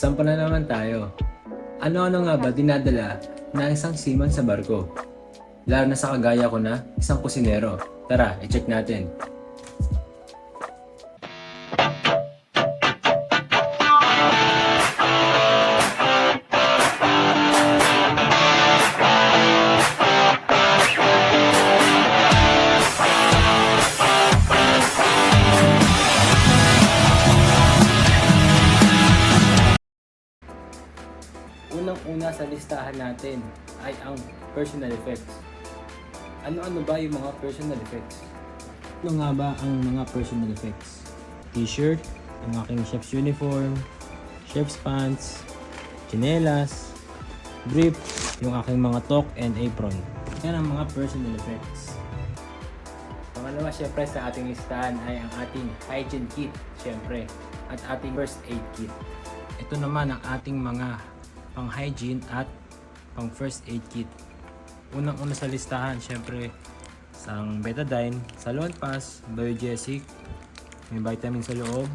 Magsampa na naman tayo. Ano-ano nga ba dinadala ng isang seaman sa barko? Lalo na sa kagaya ko na isang kusinero. Tara, i-check natin. Unang-una sa listahan natin ay ang personal effects. Ano-ano ba yung mga personal effects? Ano nga ba ang mga personal effects? T-shirt, ang aking chef's uniform, chef's pants, tsinelas, brief, yung aking mga toque and apron. Yan ang mga personal effects. Pangalawa, syempre sa ating listahan ay ang ating hygiene kit, syempre, at ating first aid kit. Ito naman ang ating mga pang-hygiene at pang-first aid kit. Unang-una sa listahan, syempre, isang betadine, salon pass, biogesic, may vitamin sa loob,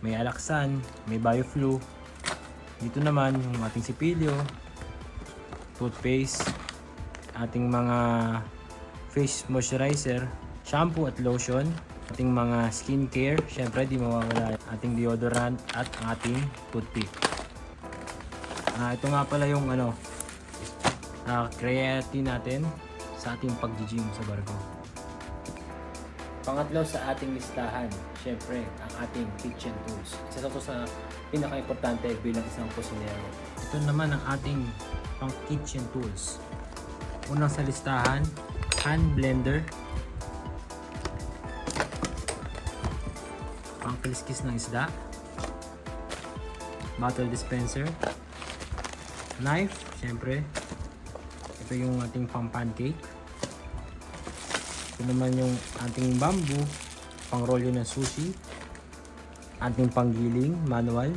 may alaksan, may bioflu. Dito naman yung ating sipilyo, toothpaste, ating mga face moisturizer, shampoo at lotion, ating mga skincare, syempre di mawawala ating deodorant at ang ating toothpick. Ito nga pala yung creatine natin sa ating pag-gym sa barko. Pangatlo sa ating listahan, syempre, ang ating kitchen tools. Isa to sa pinaka-importante bilang isang kusinero. Ito naman ang ating pang kitchen tools. Unang sa listahan, hand blender, pang kaliskis ng isda, bottle dispenser, knife, syempre. Ito yung ating pang pancake. Ito naman yung ating bamboo, pang rolyo ng sushi. Ating panggiling, manual.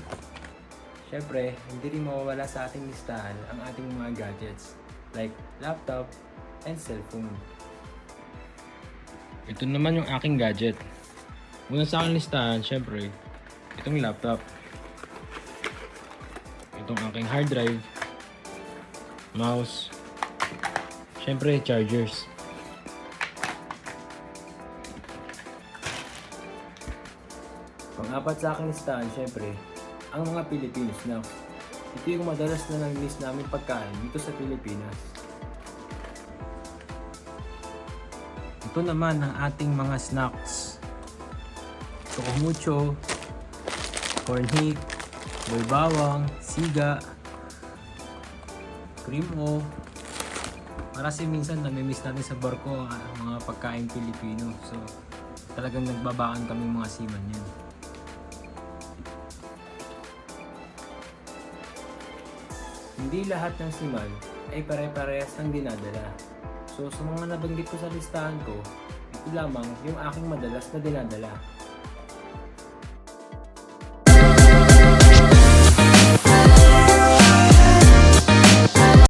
Syempre, hindi rin mawawala sa ating listahan ang ating mga gadgets like laptop and cellphone. Ito naman yung aking gadget. Una sa aking listahan, syempre, itong laptop. Itong aking hard drive, mouse, syempre chargers. Pang-apat sa aking listahan, syempre, ang mga Filipino snacks. Ito yung madalas na nang-miss namin pagkain dito sa Pilipinas. Ito naman ang ating mga snacks. Chocomucho, corn hip, boy bawang, siga, cream o. Marami minsan nami-miss natin sa barko ang mga pagkain Pilipino. So talagang nagbabakan kami mga seaman yan. Hindi lahat ng seaman ay pare-parehas ng dinadala. So sa mga nabanggit ko sa listahan ko, ito lamang yung aking madalas na dinadala.